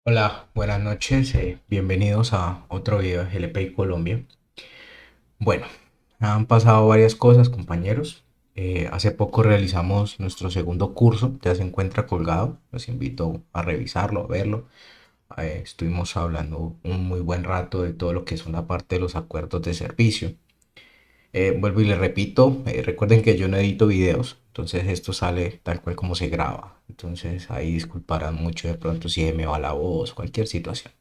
Hola, buenas noches, bienvenidos a otro video de GLPI Colombia. Bueno, han pasado varias cosas, compañeros. Hace poco realizamos nuestro segundo curso, ya se encuentra colgado. Los invito a revisarlo, a verlo. Estuvimos hablando un muy buen rato de todo lo que son la parte de los acuerdos de servicio. Vuelvo y le repito, recuerden que yo no edito videos, entonces esto sale tal cual como se graba. Entonces ahí disculparán mucho de pronto si me va la voz, cualquier situación.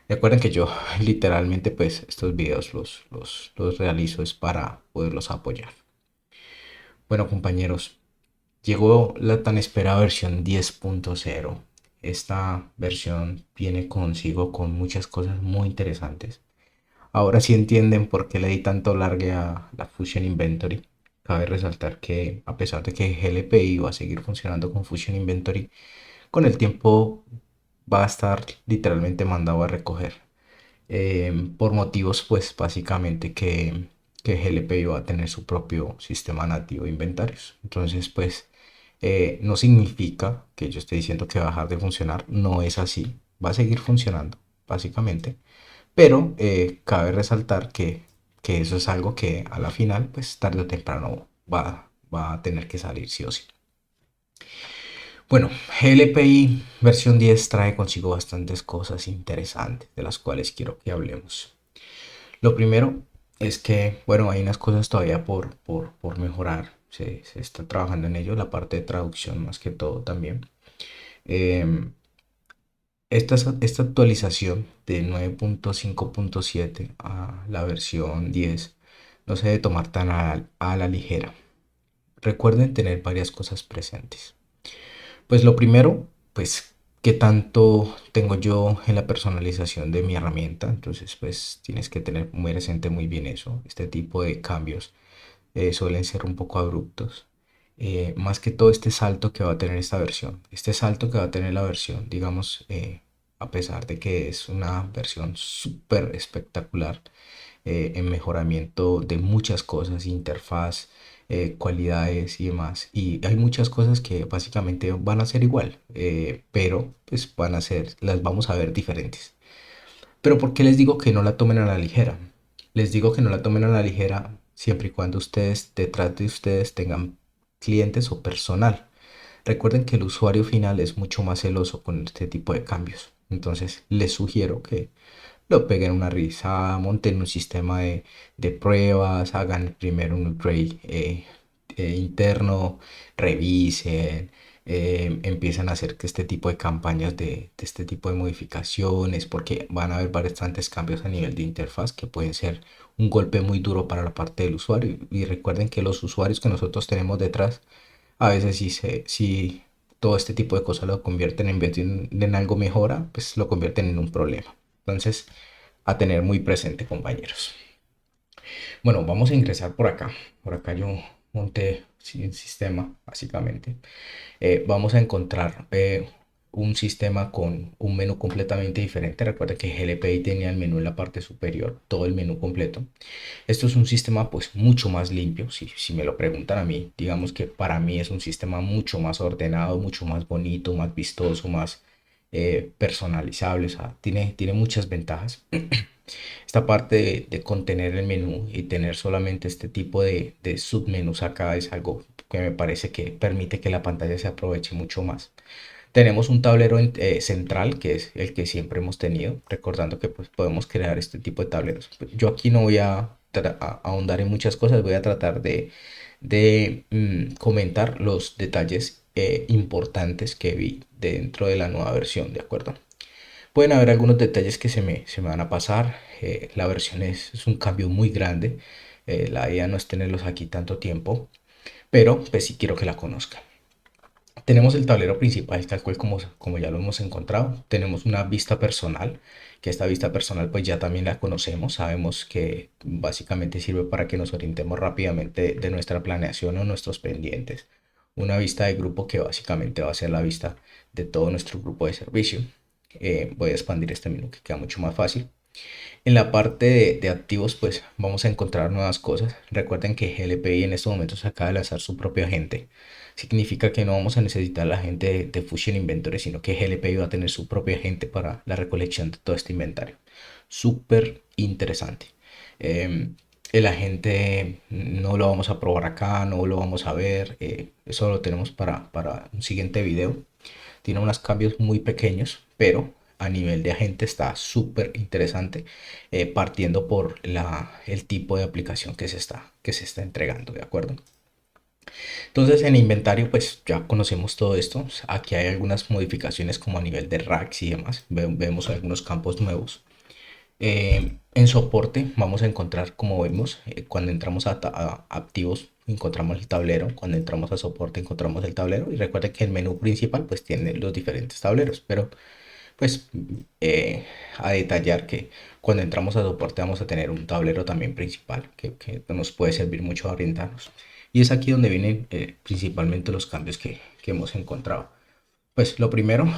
Recuerden que yo literalmente pues estos videos los realizo es para poderlos apoyar. Bueno, compañeros, llegó la tan esperada versión 10.0. Esta versión viene consigo con muchas cosas muy interesantes. Ahora sí entienden por qué le di tanto largue a la Fusion Inventory. Cabe resaltar que a pesar de que GLPI va a seguir funcionando con Fusion Inventory, con el tiempo va a estar literalmente mandado a recoger. Por motivos pues básicamente que GLPI va a tener su propio sistema nativo de inventarios. Entonces pues no significa que yo esté diciendo que va a dejar de funcionar, no es así, va a seguir funcionando básicamente, pero cabe resaltar que eso es algo que a la final pues tarde o temprano va a tener que salir sí o sí. Bueno, GLPI versión 10 trae consigo bastantes cosas interesantes de las cuales quiero que hablemos. Lo primero es que, bueno, hay unas cosas todavía por mejorar. Se está trabajando en ello, la parte de traducción más que todo también. Em, esta actualización de 9.5.7 a la versión 10 no se debe tomar tan a la ligera. Recuerden tener varias cosas presentes. Pues lo primero, pues, ¿qué tanto tengo yo en la personalización de mi herramienta? Entonces, pues, tienes que tener muy presente muy bien eso. Este tipo de cambios suelen ser un poco abruptos. Más que todo este salto que va a tener esta versión. Este salto que va a tener la versión, digamos, a pesar de que es una versión súper espectacular, en mejoramiento de muchas cosas, interfaz, cualidades y demás. Y hay muchas cosas que básicamente van a ser igual, pero pues van a ser, las vamos a ver diferentes. Pero ¿por qué les digo que no la tomen a la ligera? Les digo que no la tomen a la ligera siempre y cuando ustedes, detrás de ustedes, tengan clientes o personal. Recuerden que el usuario final es mucho más celoso con este tipo de cambios. Entonces les sugiero que lo peguen una revisada, monten un sistema de pruebas, hagan primero un upgrade interno, revisen, empiezan a hacer que este tipo de campañas de este tipo de modificaciones, porque van a haber bastantes cambios a nivel de interfaz que pueden ser un golpe muy duro para la parte del usuario. Y recuerden que los usuarios que nosotros tenemos detrás, a veces si todo este tipo de cosas lo convierten en vez de en algo mejora, pues lo convierten en un problema. Entonces, a tener muy presente, compañeros. Bueno, vamos a ingresar por acá. Por acá yo monté un sistema, básicamente. Vamos a encontrar un sistema con un menú completamente diferente. Recuerda que GLPI tenía el menú en la parte superior, todo el menú completo. Esto es un sistema pues mucho más limpio, si me lo preguntan a mí. Digamos que para mí es un sistema mucho más ordenado, mucho más bonito, más vistoso, más personalizable. O sea, tiene muchas ventajas. Esta parte de contener el menú y tener solamente este tipo de submenús acá es algo que me parece que permite que la pantalla se aproveche mucho más. Tenemos un tablero central que es el que siempre hemos tenido, recordando que pues, podemos crear este tipo de tableros. Yo aquí no voy a ahondar en muchas cosas, voy a tratar de comentar los detalles importantes que vi dentro de la nueva versión, ¿de acuerdo? Pueden haber algunos detalles que se me van a pasar. La versión es un cambio muy grande. La idea no es tenerlos aquí tanto tiempo, pero pues sí quiero que la conozcan. Tenemos el tablero principal, tal cual como ya lo hemos encontrado. Tenemos una vista personal, que esta vista personal pues ya también la conocemos. Sabemos que básicamente sirve para que nos orientemos rápidamente de nuestra planeación o nuestros pendientes. Una vista de grupo que básicamente va a ser la vista de todo nuestro grupo de servicio. Voy a expandir este menú que queda mucho más fácil. En la parte de activos, pues vamos a encontrar nuevas cosas. Recuerden que GLPI en estos momentos acaba de lanzar su propio agente. significa que no vamos a necesitar la gente de Fusion Inventory, sino que GLP va a tener su propia gente para la recolección de todo este inventario. Súper interesante. Eh, el agente no lo vamos a probar acá, no lo vamos a ver. Eso lo tenemos para un siguiente video. Tiene unos cambios muy pequeños, pero a nivel de agente está súper interesante, partiendo por el tipo de aplicación que se está entregando, ¿de acuerdo? Entonces en inventario pues ya conocemos todo esto. Aquí hay algunas modificaciones como a nivel de racks y demás. Vemos algunos campos nuevos. En soporte vamos a encontrar, como vemos, cuando entramos a activos encontramos el tablero, cuando entramos a soporte encontramos el tablero y recuerden que el menú principal pues tiene los diferentes tableros, pero pues a detallar que cuando entramos a soporte vamos a tener un tablero también principal que nos puede servir mucho a orientarnos. Y es aquí donde vienen principalmente los cambios que hemos encontrado. Pues lo primero,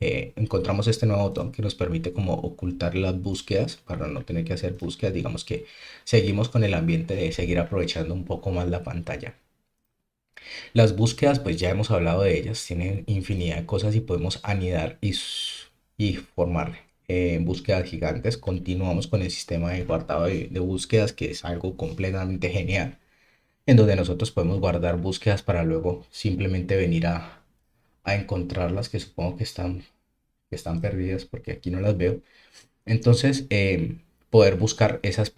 encontramos este nuevo botón que nos permite como ocultar las búsquedas para no tener que hacer búsquedas. Digamos que seguimos con el ambiente de seguir aprovechando un poco más la pantalla. Las búsquedas, pues ya hemos hablado de ellas, tienen infinidad de cosas y podemos anidar y formar búsquedas gigantes. Continuamos con el sistema de guardado de búsquedas, que es algo completamente genial, en donde nosotros podemos guardar búsquedas para luego simplemente venir a encontrarlas, que supongo que están perdidas porque aquí no las veo. Entonces, poder buscar esas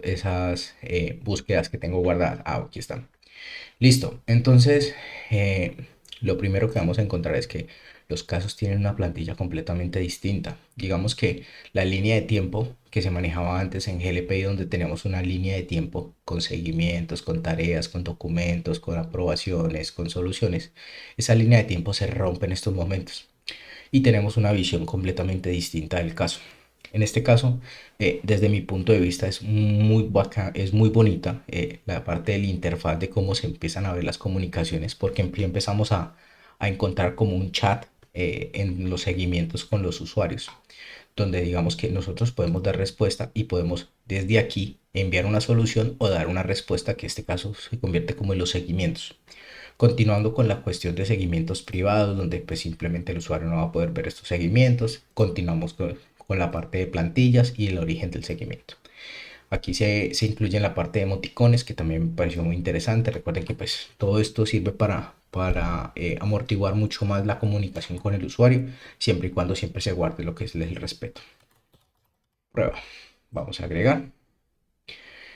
búsquedas que tengo guardadas. Ah, aquí están. Listo. Entonces, eh, lo primero que vamos a encontrar es que los casos tienen una plantilla completamente distinta. Digamos que la línea de tiempo que se manejaba antes en GLPI, donde teníamos una línea de tiempo con seguimientos, con tareas, con documentos, con aprobaciones, con soluciones, esa línea de tiempo se rompe en estos momentos y tenemos una visión completamente distinta del caso. En este caso, desde mi punto de vista, es muy bacán, es muy bonita la parte de la interfaz de cómo se empiezan a ver las comunicaciones, porque empezamos a encontrar como un chat en los seguimientos con los usuarios, donde digamos que nosotros podemos dar respuesta y podemos desde aquí enviar una solución o dar una respuesta que en este caso se convierte como en los seguimientos. Continuando con la cuestión de seguimientos privados, donde pues simplemente el usuario no va a poder ver estos seguimientos. Continuamos con la parte de plantillas y el origen del seguimiento. Aquí se incluye en la parte de emoticones, que también me pareció muy interesante. Recuerden que pues todo esto sirve para amortiguar mucho más la comunicación con el usuario, siempre y cuando siempre se guarde lo que es el respeto. Prueba. Vamos a agregar.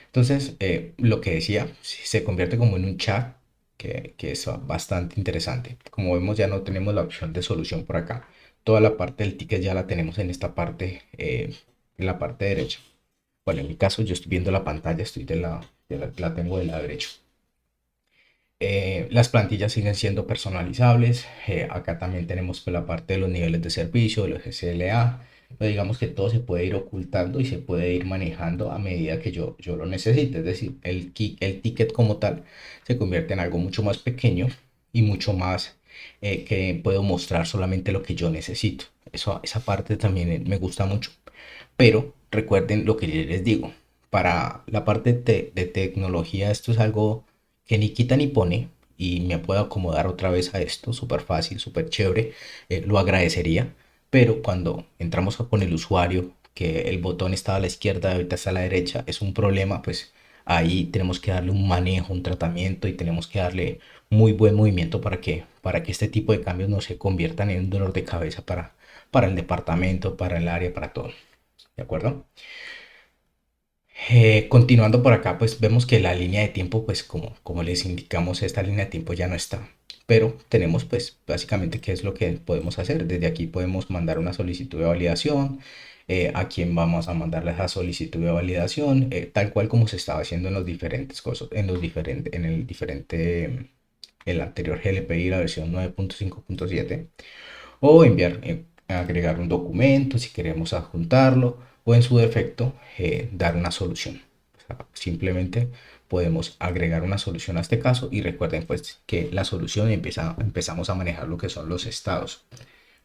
Entonces, lo que decía, se convierte como en un chat que es bastante interesante. Como vemos, ya no tenemos la opción de solución por acá. Toda la parte del ticket ya la tenemos en esta parte, en la parte derecha. Bueno, en mi caso, yo estoy viendo la pantalla, estoy la tengo del lado derecho. Las plantillas siguen siendo personalizables. Acá también tenemos pues, la parte de los niveles de servicio, los SLA. Pero digamos que todo se puede ir ocultando y se puede ir manejando a medida que yo lo necesite. Es decir, el ticket como tal se convierte en algo mucho más pequeño y mucho más que puedo mostrar solamente lo que yo necesito. Esa parte también me gusta mucho. Pero recuerden lo que yo les digo. Para la parte de tecnología, esto es algo que ni quita ni pone y me puedo acomodar otra vez a esto, súper fácil, súper chévere, lo agradecería, pero cuando entramos con el usuario, que el botón estaba a la izquierda, ahorita está a la derecha, es un problema, pues ahí tenemos que darle un manejo, un tratamiento y tenemos que darle muy buen movimiento para que este tipo de cambios no se conviertan en un dolor de cabeza para el departamento, para el área, para todo. ¿De acuerdo? Continuando por acá, pues vemos que la línea de tiempo, pues como les indicamos, esta línea de tiempo ya no está. Pero tenemos pues básicamente qué es lo que podemos hacer. Desde aquí podemos mandar una solicitud de validación, a quién vamos a mandarle esa solicitud de validación, tal cual como se estaba haciendo en los diferentes cosas, el anterior GLPI, la versión 9.5.7 o enviar, agregar un documento si queremos adjuntarlo o en su defecto dar una solución. O sea, simplemente podemos agregar una solución a este caso y recuerden pues que la solución empezamos a manejar lo que son los estados.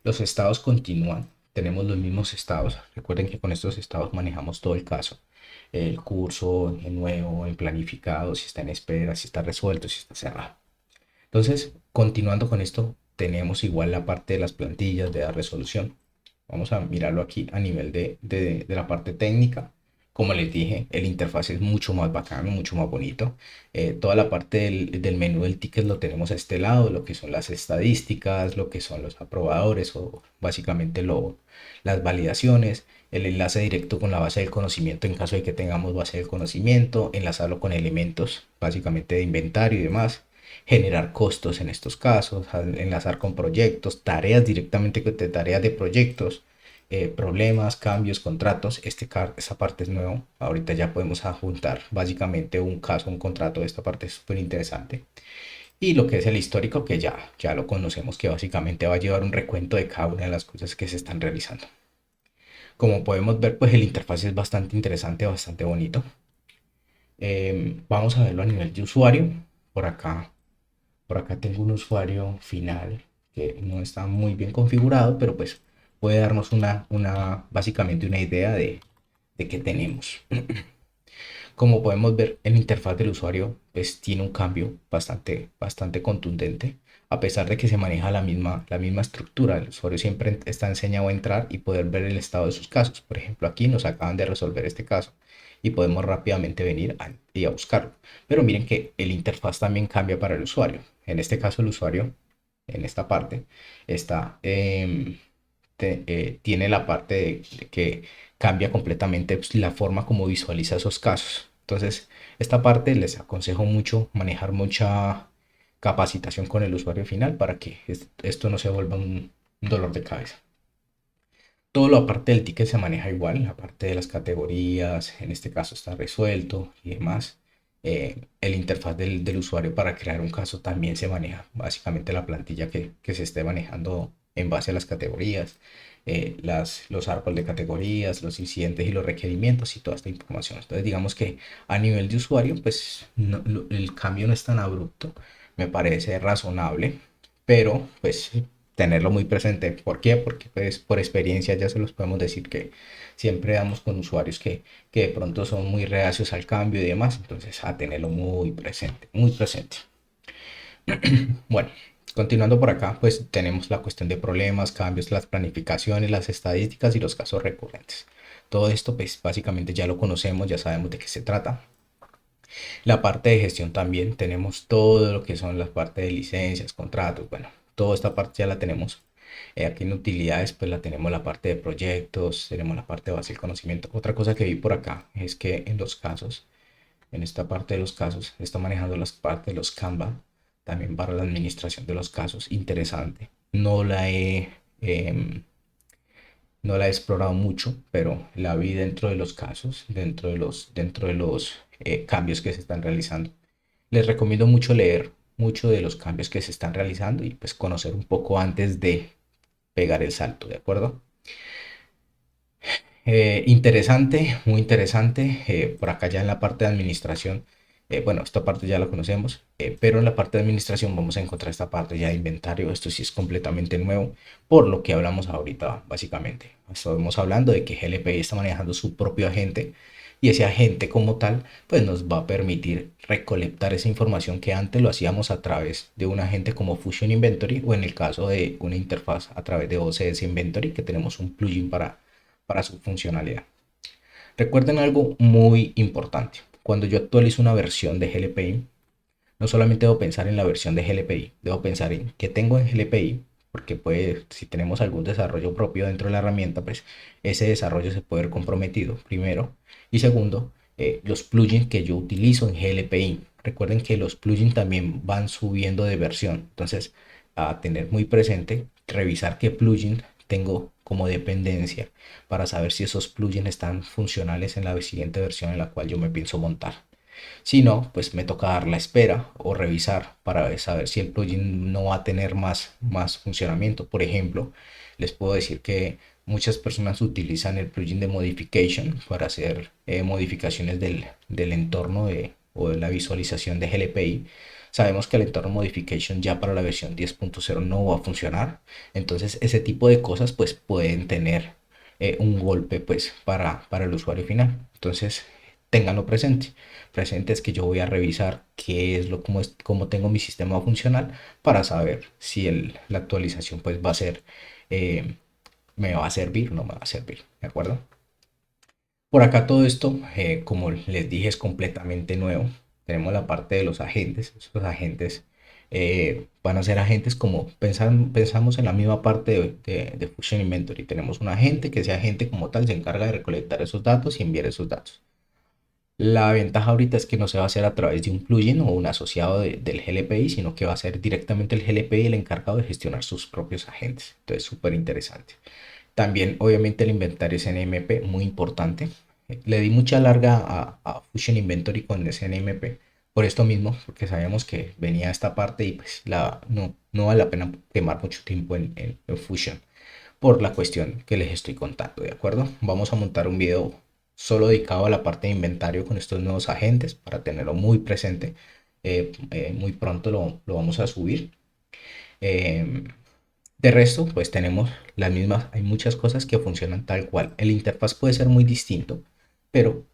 Los estados continúan, tenemos los mismos estados. Recuerden que con estos estados manejamos todo el caso. El curso, el nuevo, el planificado, si está en espera, si está resuelto, si está cerrado. Entonces, continuando con esto, tenemos igual la parte de las plantillas de la resolución. Vamos a mirarlo aquí a nivel de la parte técnica. Como les dije, el interfaz es mucho más bacano, mucho más bonito. Toda la parte del menú del ticket lo tenemos a este lado, lo que son las estadísticas, lo que son los aprobadores o básicamente las validaciones, el enlace directo con la base del conocimiento en caso de que tengamos base del conocimiento, enlazarlo con elementos básicamente de inventario y demás, generar costos en estos casos, enlazar con proyectos, tareas directamente de tareas de proyectos, problemas, cambios, contratos. Esa parte es nuevo. Ahorita ya podemos adjuntar básicamente un caso, un contrato. Esta parte es súper interesante. Y lo que es el histórico, que ya lo conocemos, que básicamente va a llevar un recuento de cada una de las cosas que se están realizando. Como podemos ver, pues el interfaz es bastante interesante, bastante bonito. Vamos a verlo a nivel de usuario. Por acá, por acá tengo un usuario final que no está muy bien configurado, pero pues puede darnos básicamente una idea de qué tenemos. Como podemos ver, el interfaz del usuario pues tiene un cambio bastante contundente. A pesar de que se maneja la misma estructura, el usuario siempre está enseñado a entrar y poder ver el estado de sus casos. Por ejemplo, aquí nos acaban de resolver este caso y podemos rápidamente venir y a buscarlo. Pero miren que el interfaz también cambia para el usuario. En este caso, el usuario, en esta parte, está, tiene la parte de que cambia completamente pues, la forma como visualiza esos casos. Entonces, esta parte les aconsejo mucho manejar mucha capacitación con el usuario final para que esto no se vuelva un dolor de cabeza. Todo lo aparte del ticket se maneja igual, la parte de las categorías, en este caso está resuelto y demás. El interfaz del usuario para crear un caso también se maneja, básicamente la plantilla que se esté manejando en base a las categorías, los árboles de categorías, los incidentes y los requerimientos y toda esta información. Entonces digamos que a nivel de usuario, pues el cambio no es tan abrupto, me parece razonable, pero pues tenerlo muy presente. ¿Por qué? Porque pues por experiencia ya se los podemos decir que siempre damos con usuarios que de pronto son muy reacios al cambio y demás, entonces a tenerlo muy presente, muy presente. Bueno, continuando por acá, pues tenemos la cuestión de problemas, cambios, las planificaciones, las estadísticas y los casos recurrentes. Todo esto pues básicamente ya lo conocemos, ya sabemos de qué se trata. La parte de gestión también tenemos todo lo que son las partes de licencias, contratos, bueno, toda esta parte ya la tenemos. Aquí en utilidades pues la tenemos la parte de proyectos, tenemos la parte de base del conocimiento. Otra cosa que vi por acá es que en los casos, en esta parte de los casos, está manejando las partes de los Canva, también para la administración de los casos, interesante. No la he explorado mucho, pero la vi dentro de los casos, dentro de los cambios que se están realizando. Les recomiendo mucho leer mucho de los cambios que se están realizando y pues conocer un poco antes de pegar el salto, ¿de acuerdo? Interesante, muy interesante. Por acá ya en la parte de administración, bueno, esta parte ya la conocemos, pero en la parte de administración vamos a encontrar esta parte ya de inventario. Esto sí es completamente nuevo, por lo que hablamos ahorita, básicamente. Estamos hablando de que GLPI está manejando su propio agente y ese agente como tal, pues nos va a permitir recolectar esa información que antes lo hacíamos a través de un agente como Fusion Inventory o en el caso de una interfaz a través de OCS Inventory, que tenemos un plugin para su funcionalidad. Recuerden algo muy importante. Cuando yo actualizo una versión de GLPI, no solamente debo pensar en la versión de GLPI, debo pensar en qué tengo en GLPI, porque si tenemos algún desarrollo propio dentro de la herramienta, pues ese desarrollo se puede ver comprometido, primero. Y segundo, los plugins que yo utilizo en GLPI. Recuerden que los plugins también van subiendo de versión. Entonces, a tener muy presente, revisar qué plugin tengo como dependencia para saber si esos plugins están funcionales en la siguiente versión en la cual yo me pienso montar. Si no, pues me toca dar la espera o revisar para saber si el plugin no va a tener más funcionamiento. Por ejemplo, les puedo decir que muchas personas utilizan el plugin de Modification para hacer modificaciones del entorno o de la visualización de GLPI. Sabemos que el entorno Modification ya para la versión 10.0 no va a funcionar. Entonces, ese tipo de cosas pues pueden tener un golpe pues para el usuario final. Entonces, ténganlo presente. Presente es que yo voy a revisar qué es cómo tengo mi sistema funcional para saber si la actualización pues va a ser, eh, me va a servir o no me va a servir, ¿de acuerdo? Por acá todo esto, como les dije, es completamente nuevo. Tenemos la parte de los agentes. Estos agentes van a ser agentes como pensamos en la misma parte de Function Inventory. Tenemos un agente que ese agente como tal se encarga de recolectar esos datos y enviar esos datos. La ventaja ahorita es que no se va a hacer a través de un plugin o un asociado del GLPI, sino que va a ser directamente el GLPI el encargado de gestionar sus propios agentes. Entonces, súper interesante. También, obviamente, el inventario es NMP, muy importante. Le di mucha larga a Fusion Inventory con ese NMP, por esto mismo, porque sabíamos que venía esta parte y pues no vale la pena quemar mucho tiempo en Fusion por la cuestión que les estoy contando, ¿de acuerdo? Vamos a montar un video solo dedicado a la parte de inventario con estos nuevos agentes para tenerlo muy presente. Muy pronto lo vamos a subir. Eh, de resto, pues tenemos las mismas, hay muchas cosas que funcionan tal cual. El interfaz puede ser muy distinto, pero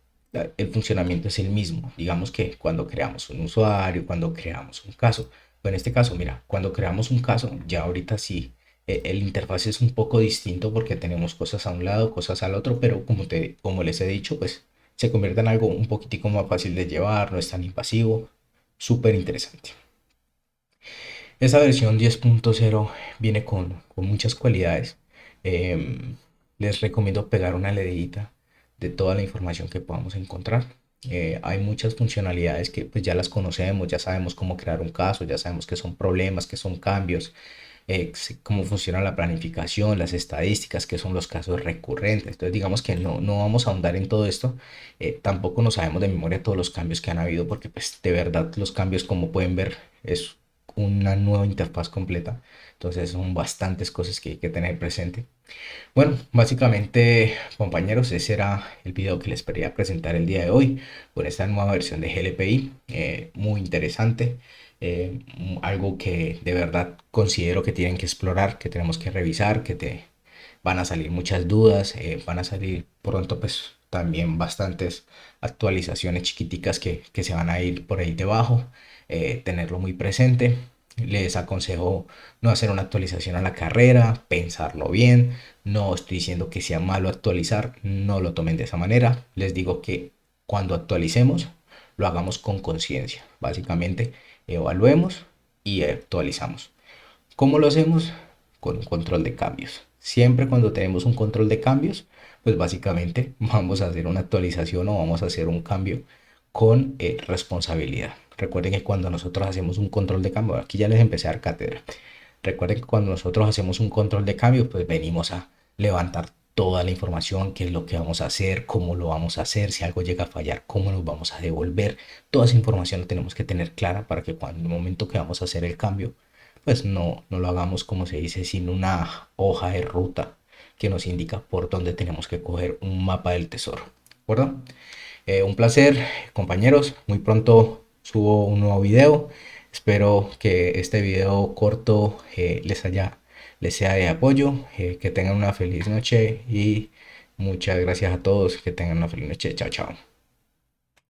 el funcionamiento es el mismo. Digamos que cuando creamos un usuario, cuando creamos un caso, o en este caso, mira, cuando creamos un caso, ya ahorita sí, el interfaz es un poco distinto porque tenemos cosas a un lado, cosas al otro, pero como les he dicho, pues se convierte en algo un poquitico más fácil de llevar, no es tan invasivo, súper interesante. Esa versión 10.0 viene con muchas cualidades. Em, Les recomiendo pegar una leidita de toda la información que podamos encontrar. Hay muchas funcionalidades que pues ya las conocemos, ya sabemos cómo crear un caso, ya sabemos qué son problemas, qué son cambios, cómo funciona la planificación, las estadísticas, qué son los casos recurrentes. Entonces digamos que no vamos a ahondar en todo esto. Tampoco nos sabemos de memoria todos los cambios que han habido porque pues de verdad los cambios como pueden ver es una nueva interfaz completa. Entonces son bastantes cosas que hay que tener presente. Bueno, básicamente, compañeros, ese era el video que les quería presentar el día de hoy con esta nueva versión de GLPI. Muy interesante. Algo que de verdad considero que tienen que explorar, que tenemos que revisar, que te van a salir muchas dudas, van a salir pronto pues también bastantes actualizaciones chiquiticas que se van a ir por ahí debajo, tenerlo muy presente. Les aconsejo no hacer una actualización a la carrera, pensarlo bien. No estoy diciendo que sea malo actualizar, no lo tomen de esa manera. Les digo que cuando actualicemos, lo hagamos con conciencia. Básicamente, evaluemos y actualizamos. ¿Cómo lo hacemos? Con un control de cambios. Siempre cuando tenemos un control de cambios, pues básicamente vamos a hacer una actualización o vamos a hacer un cambio con responsabilidad. Recuerden que cuando nosotros hacemos un control de cambio, aquí ya les empecé a dar cátedra. Recuerden que cuando nosotros hacemos un control de cambio, pues venimos a levantar toda la información, qué es lo que vamos a hacer, cómo lo vamos a hacer, si algo llega a fallar, cómo nos vamos a devolver. Toda esa información la tenemos que tener clara para que cuando en el momento que vamos a hacer el cambio, pues no lo hagamos como se dice, sin una hoja de ruta que nos indica por dónde tenemos que coger un mapa del tesoro. ¿De acuerdo? Un placer, compañeros. Muy pronto subo un nuevo video. Espero que este video corto les sea de apoyo. Que tengan una feliz noche y muchas gracias a todos. Que tengan una feliz noche. Chao, chao.